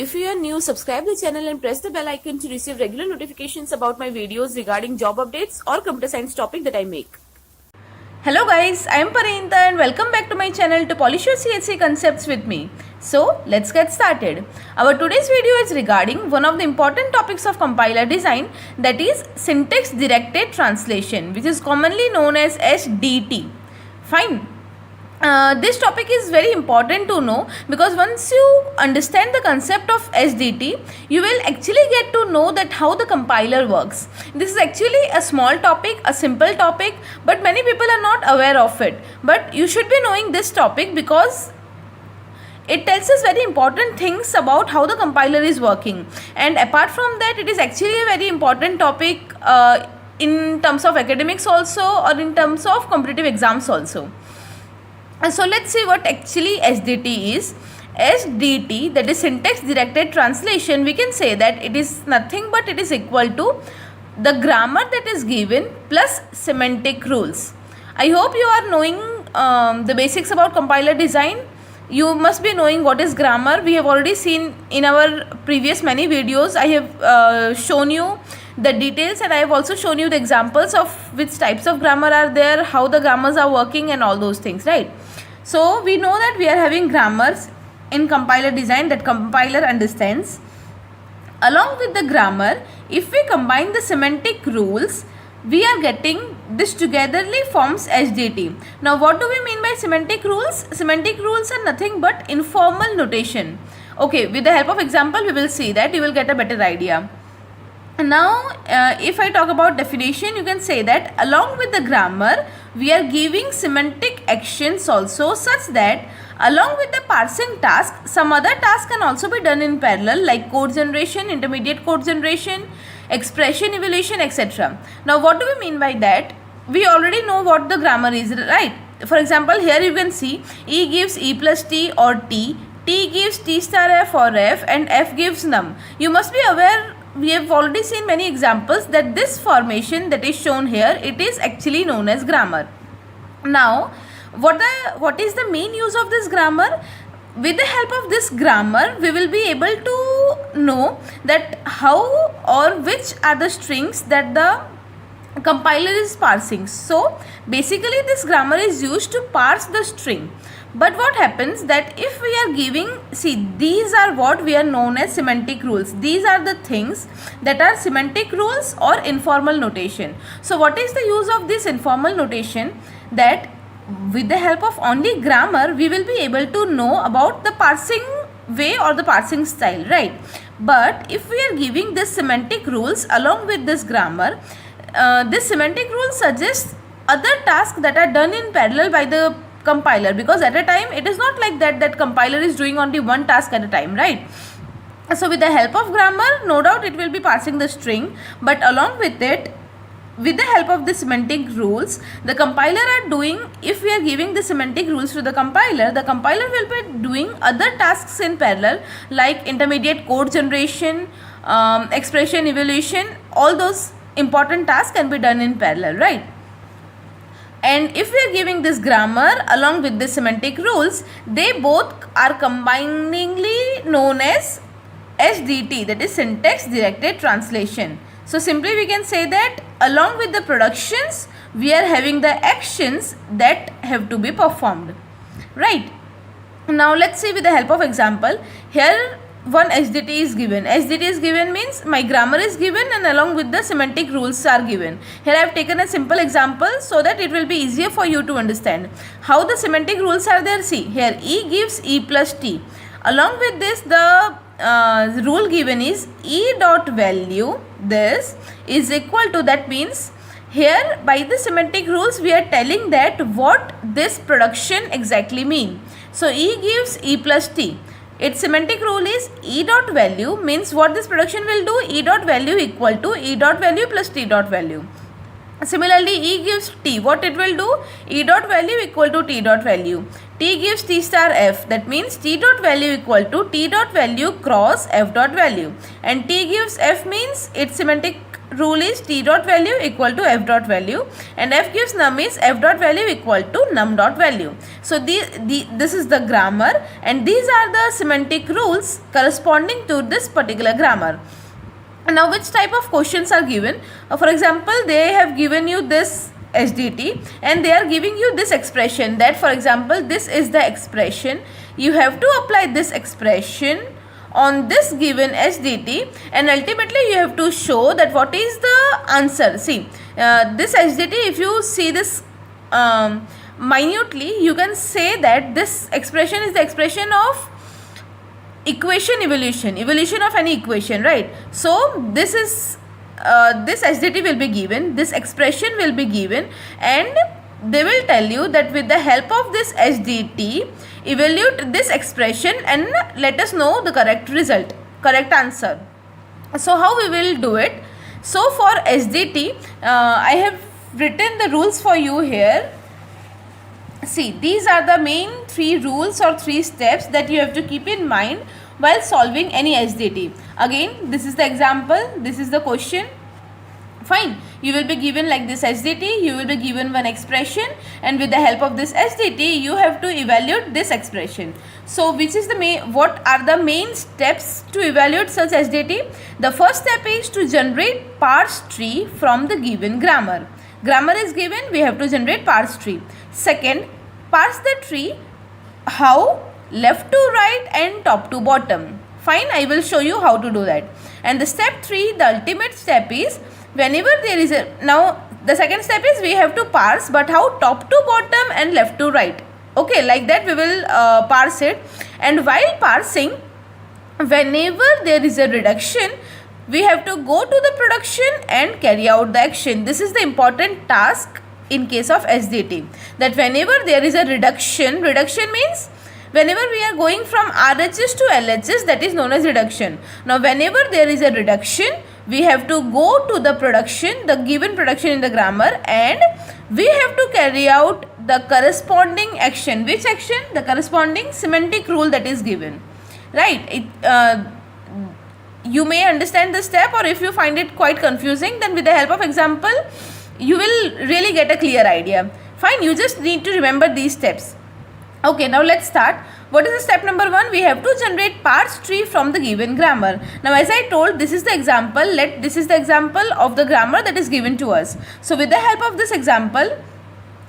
If you are new, subscribe the channel and press the bell icon to receive regular notifications about my videos regarding job updates or computer science topic that I make. Hello guys, I am Parinita and welcome back to my channel to polish your CSE concepts with me. So let's get started. Our today's video is regarding one of the important topics of compiler design, that is syntax directed translation, which is commonly known as SDT. Fine. This topic is very important to know because once you understand the concept of SDT, you will actually get to know that how the compiler works. This is actually a small topic, a simple topic, but many people are not aware of it. But you should be knowing this topic because it tells us very important things about how the compiler is working. And apart from that, it is actually a very important topic in terms of academics also, or in terms of competitive exams also. So let's see what actually SDT is. SDT, that is syntax directed translation, we can say that it is nothing but it is equal to the grammar that is given plus semantic rules. I hope you are knowing the basics about compiler design. You must be knowing what is grammar. We have already seen in our previous many videos. I have shown you the details, and I have also shown you the examples of which types of grammar are there, how the grammars are working and all those things, right? So we know that we are having grammars in compiler design that compiler understands. Along with the grammar, if we combine the semantic rules, we are getting this togetherly forms SDT. Now what do we mean by semantic rules? Semantic rules are nothing but informal notation. Okay, with the help of example we will see that you will get a better idea. Now if I talk about definition, you can say that along with the grammar we are giving semantic actions also, such that along with the parsing task, some other tasks can also be done in parallel, like code generation, intermediate code generation, expression evaluation, etc. Now what do we mean by that? We already know what the grammar is, right? For example, here you can see E gives E plus T or T, T gives T star F or F, and F gives num. You must be aware, we have already seen many examples that this formation that is shown here, it is actually known as grammar. Now what is the main use of this grammar? With the help of this grammar, we will be able to know that how or which are the strings that the compiler is parsing. So basically this grammar is used to parse the string. But what happens that if we are giving, see, these are what we are known as semantic rules. These are the things that are semantic rules or informal notation. So what is the use of this informal notation? That with the help of only grammar, we will be able to know about the parsing way or the parsing style, right? But if we are giving this semantic rules along with this grammar, this semantic rule suggests other tasks that are done in parallel by the compiler, because at a time it is not like that compiler is doing only one task at a time, right? So with the help of grammar, no doubt it will be parsing the string, but along with it, with the help of the semantic rules, the compiler are doing, if we are giving the semantic rules to the compiler will be doing other tasks in parallel, like intermediate code generation, expression evaluation. All those important tasks can be done in parallel, right? And if we are giving this grammar along with the semantic rules, they both are combiningly known as SDT, that is syntax directed translation. So simply we can say that along with the productions, we are having the actions that have to be performed, right? Now let's see with the help of example. Here one SDT is given. SDT is given means my grammar is given and along with the semantic rules are given. Here I have taken a simple example so that it will be easier for you to understand how the semantic rules are there. See, here E gives E plus T. Along with this, the rule given is E dot value this is equal to, that means here by the semantic rules we are telling that what this production exactly mean. So E gives E plus T. Its semantic rule is E dot value means what this production will do, E dot value equal to E dot value plus T dot value. Similarly, E gives T, what it will do, E dot value equal to T dot value. T gives T star F, that means T dot value equal to T dot value cross F dot value. And T gives F means its semantic rule is t dot value equal to f dot value, and f gives num is f dot value equal to num dot value. So this is the grammar, and these are the semantic rules corresponding to this particular grammar. Now which type of questions are given? For example, they have given you this SDT and they are giving you this expression, that for example this is the expression, you have to apply this expression on this given SDT, and ultimately you have to show that what is the answer. See, this SDT, if you see this minutely, you can say that this expression is the expression of equation evolution of any equation, right? So this is this SDT will be given, this expression will be given, and they will tell you that with the help of this SDT, evaluate this expression and let us know the correct result, correct answer. So how we will do it? So for SDT, I have written the rules for you here. See, these are the main 3 rules or 3 steps that you have to keep in mind while solving any SDT. Again, this is the example, this is the question. Fine, you will be given like this SDT, you will be given one expression, and with the help of this SDT, you have to evaluate this expression. So which is the what are the main steps to evaluate such SDT? The first step is to generate parse tree from the given grammar. Grammar is given, we have to generate parse tree. Second, parse the tree, how? Left to right and top to bottom. Fine, I will show you how to do that. And the step 3, the ultimate step is, whenever there is a, now the second step is we have to parse, but how? Top to bottom and left to right. Okay, like that we will parse it. And while parsing, whenever there is a reduction, we have to go to the production and carry out the action. This is the important task in case of SDT, that whenever there is a reduction means whenever we are going from RHS to LHS, that is known as reduction. Now whenever there is a reduction, we have to go to the production, the given production in the grammar, and we have to carry out the corresponding action. Which action? The corresponding semantic rule that is given, right? You may understand the step, or if you find it quite confusing, then with the help of example, you will really get a clear idea. Fine, you just need to remember these steps. Okay, now let's start. What is the step number 1? We have to generate parse tree from the given grammar. Now as I told, this is the example. This is the example of the grammar that is given to us. So with the help of this example,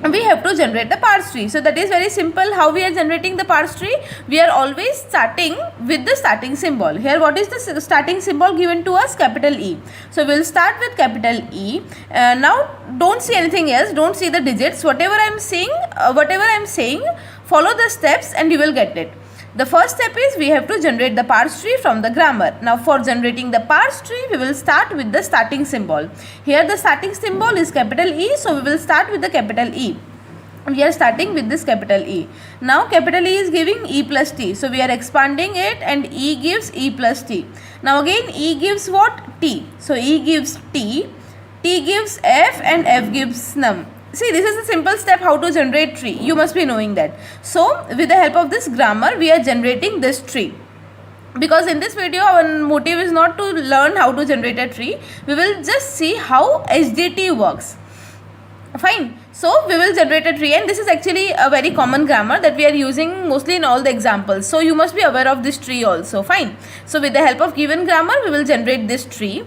we have to generate the parse tree. So that is very simple. How we are generating the parse tree? We are always starting with the starting symbol. Here what is the starting symbol given to us? Capital E. So we will start with capital E. Now don't see anything else. Don't see the digits. Whatever I am saying, follow the steps and you will get it. The first step is we have to generate the parse tree from the grammar. Now for generating the parse tree, we will start with the starting symbol. Here the starting symbol is capital E, so we will start with the capital E. We are starting with this capital E. Now capital E is giving E plus T, so we are expanding it and E gives E plus T. Now again E gives what? T. So E gives T, T gives F, and F gives num. See, this is a simple step how to generate tree. You must be knowing that. So with the help of this grammar, we are generating this tree. Because in this video, our motive is not to learn how to generate a tree. We will just see how SDT works. Fine. So we will generate a tree, and this is actually a very common grammar that we are using mostly in all the examples. So you must be aware of this tree also. Fine. So with the help of given grammar, we will generate this tree.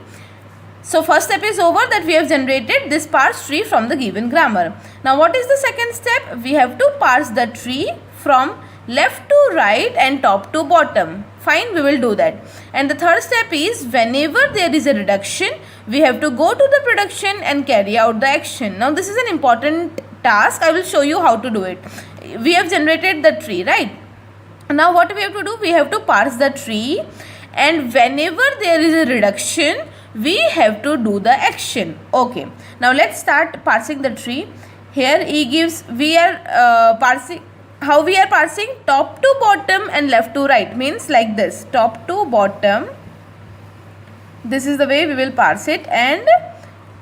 So first step is over, that we have generated this parse tree from the given grammar. Now what is the second step? We have to parse the tree from left to right and top to bottom. Fine, we will do that. And the third step is whenever there is a reduction, we have to go to the production and carry out the action. Now this is an important task. I will show you how to do it. We have generated the tree, right? Now what we have to do? We have to parse the tree, and whenever there is a reduction, we have to do the action. Okay, now let's start parsing the tree. Here E gives, we are parsing, how we are parsing? Top to bottom and left to right, means like this, top to bottom. This is the way we will parse it, and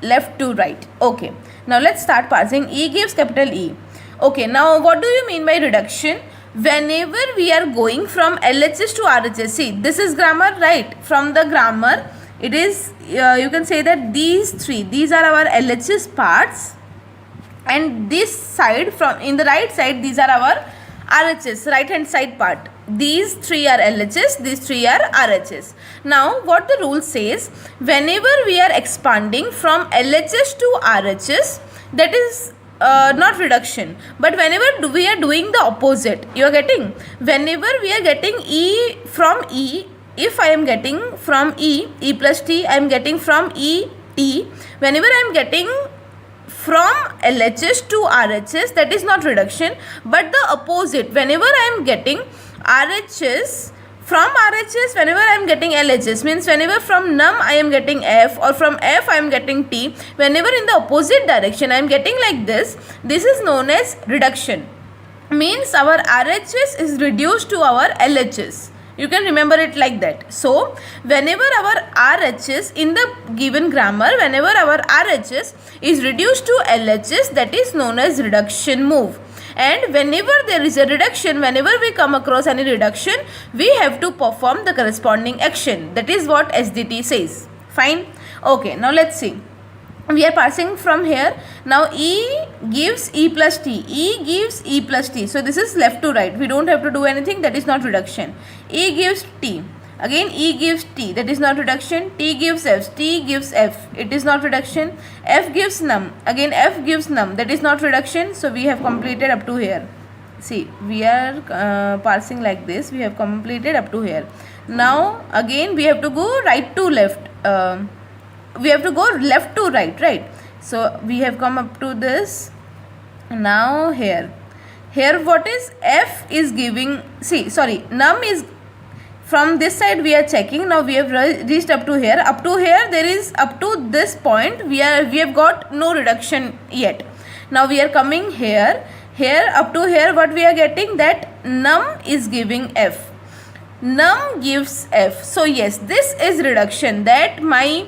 left to right. Okay, now let's start parsing. E gives capital E. Okay, now what do you mean by reduction? Whenever we are going from LHS to RHS, see, this is grammar, right? From the grammar, it is you can say that these are our LHS parts, and this side, from in the right side, these are our RHS, right hand side part. These three are LHS, these three are RHS. Now what the rule says, whenever we are expanding from LHS to RHS, that is not reduction, but whenever we are doing the opposite, you are getting, whenever we are getting E from E, if I am getting from E plus T, I am getting from E T, whenever I am getting from LHS to RHS, that is not reduction, but the opposite, whenever I am getting RHS from RHS, whenever I am getting LHS, means whenever from num I am getting F, or from F I am getting T, whenever in the opposite direction I am getting like this is known as reduction. Means our RHS is reduced to our LHS. You can remember it like that. So whenever our RHS in the given grammar, whenever our RHS is reduced to LHS, that is known as reduction move. And whenever there is a reduction, whenever we come across any reduction, we have to perform the corresponding action. That is what SDT says. Fine. Okay, now let's see. We are passing from here. Now E gives E plus T. E gives E plus T. So this is left to right. We don't have to do anything. That is not reduction. E gives T. Again E gives T. That is not reduction. T gives F. T gives F. It is not reduction. F gives num. Again F gives num. That is not reduction. So we have completed up to here. See, we are parsing like this. We have completed up to here. Now again we have to go right to left. We have to go left to right. So we have come up to this. Now here what is F is giving, num is from this side, we are checking. Now we have reached up to here. There is up to this point we have got no reduction yet. Now we are coming here up to here, what we are getting, that num is giving F, num gives F. So yes, this is reduction, that my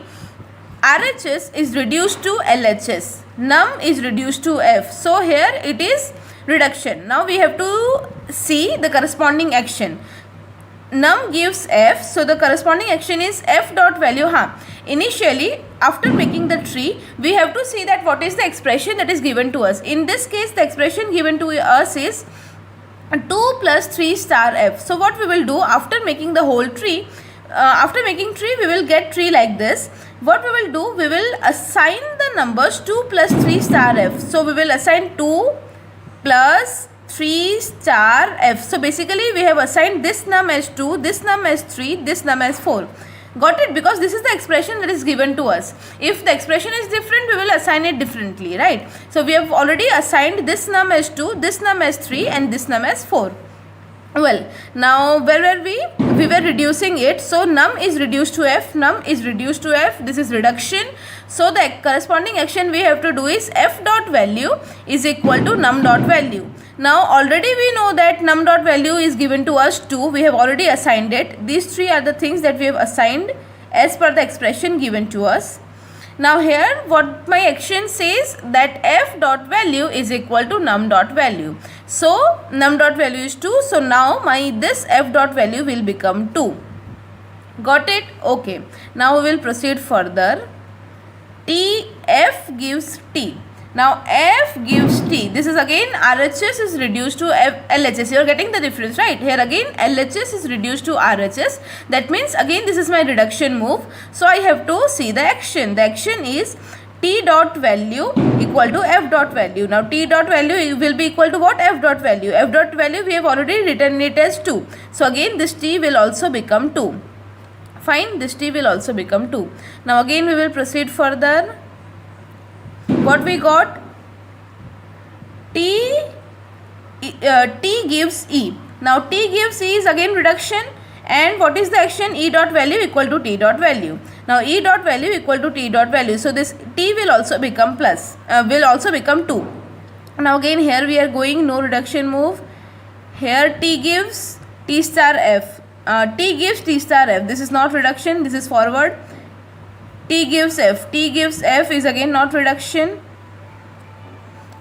RHS is reduced to LHS, num is reduced to F. So here it is reduction. Now we have to see the corresponding action. Num gives F, so the corresponding action is F dot value. Initially, after making the tree, we have to see that what is the expression that is given to us. In this case, the expression given to us is 2 plus 3 star F. So what we will do after making the whole tree, we will get tree like this. What we will do, we will assign the numbers 2 plus 3 star F. So we will assign 2 plus 3 star F. So basically we have assigned this num as 2, this num as 3, this num as 4. Got it? Because this is the expression that is given to us. If the expression is different, we will assign it differently, right? So we have already assigned this num as 2, this num as 3 and this num as 4. Well, now where were we? We were reducing it. So num is reduced to F, num is reduced to F. This is reduction. So the corresponding action we have to do is F dot value is equal to num dot value. Now already we know that num dot value is given to us 2. We have already assigned it. These three are the things that we have assigned as per the expression given to us. Now here what my action says, that F dot value is equal to num dot value. So num dot value is 2. So now this F dot value will become 2. Got it? Okay. Now we will proceed further. T, F gives T. Now F gives T. This is again RHS is reduced to LHS. You are getting the difference, right? Here again LHS is reduced to RHS. That means again this is my reduction move. So I have to see the action. The action is T dot value equal to F dot value. Now T dot value will be equal to what? F dot value. F dot value we have already written it as 2. So again this T will also become 2. Fine, this T will also become 2. Now again we will proceed further. What we got? T gives E. Now T gives E is again reduction, and what is the action? E dot value equal to T dot value. Now E dot value equal to T dot value. So this T will also become will also become 2. Now again here we are going no reduction move. Here T gives T star F. T gives T star F. This is not reduction, this is forward. T gives F. T gives F is again not reduction.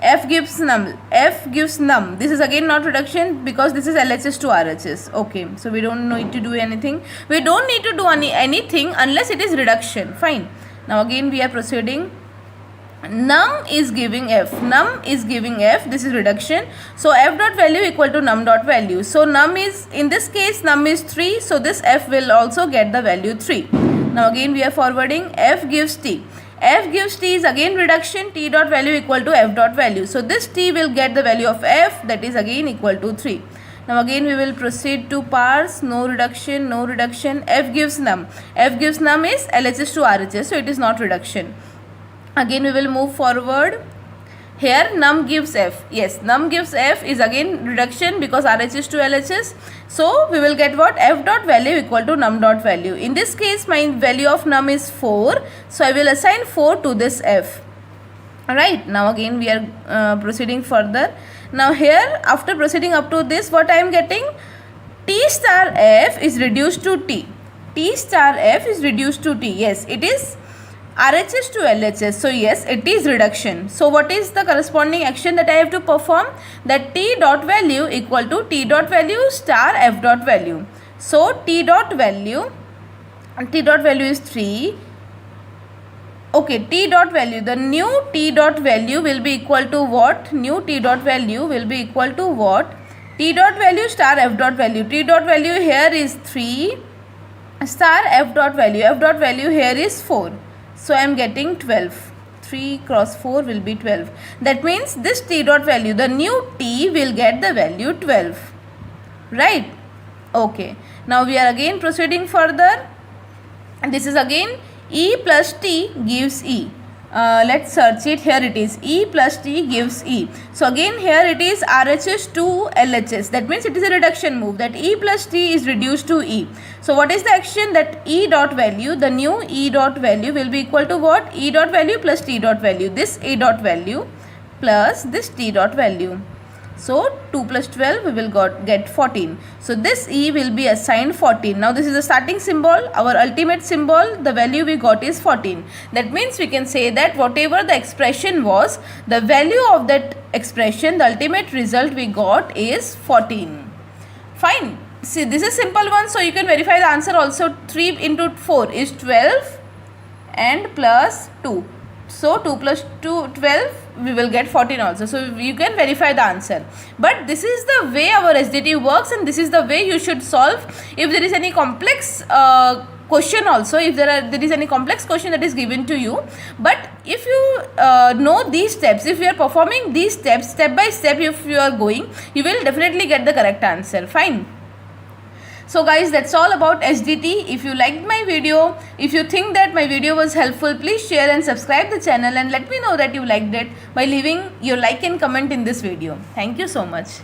F gives num. This is again not reduction because this is LHS to RHS. Okay, so we don't need to do anything. We don't need to do anything unless it is reduction. Fine. Now again we are proceeding. Num is giving F. This is reduction. So F dot value equal to num dot value. So num is, in this case, num is 3. So this F will also get the value 3. Now again we are forwarding. F gives T. F gives T is again reduction. T dot value equal to F dot value. So this T will get the value of F, that is again equal to 3. Now again we will proceed to parse. No reduction. F gives num. F gives num is LHS to RHS. So it is not reduction. Again we will move forward. Here num gives F. Yes, num gives F is again reduction because RHS to LHS. So we will get what? F dot value equal to num dot value. In this case my value of num is 4. So I will assign 4 to this F. Alright, now again we are proceeding further. Now here, after proceeding up to this, what I am getting? T star F is reduced to T. T star F is reduced to T. Yes, it is RHS to LHS. So yes, it is reduction. So what is the corresponding action that I have to perform? That T dot value equal to T dot value star F dot value. So T dot value is 3. Okay, T dot value, the new T dot value will be equal to what? New T dot value will be equal to what? T dot value star F dot value. T dot value here is 3 star F dot value here is 4. So I am getting 12. 3 cross 4 will be 12. That means this T dot value, the new T will get the value 12. Right? Okay. Now we are again proceeding further. And this is again E plus T gives E. Let's search it. Here it is. E plus T gives E. So again here it is RHS to LHS. That means it is a reduction move. That E plus T is reduced to E. So what is the action? That E dot value, the new E dot value will be equal to what? E dot value plus T dot value. This E dot value plus this T dot value. So 2 plus 12 we will get 14. So this E will be assigned 14. Now this is the starting symbol. Our ultimate symbol, the value we got is 14. That means we can say that whatever the expression was, the value of that expression, the ultimate result we got is 14. Fine. See, this is simple one. So you can verify the answer also. 3 into 4 is 12 and plus 2. So 2 plus 2, 12, we will get 14 also. So you can verify the answer. But this is the way our SDT works and this is the way you should solve. If there is any complex question also, if there is any complex question that is given to you. But if you know these steps, if you are performing these steps step by step, if you are going, you will definitely get the correct answer. Fine. So guys, that's all about SDT. If you liked my video, if you think that my video was helpful, please share and subscribe the channel and let me know that you liked it by leaving your like and comment in this video. Thank you so much.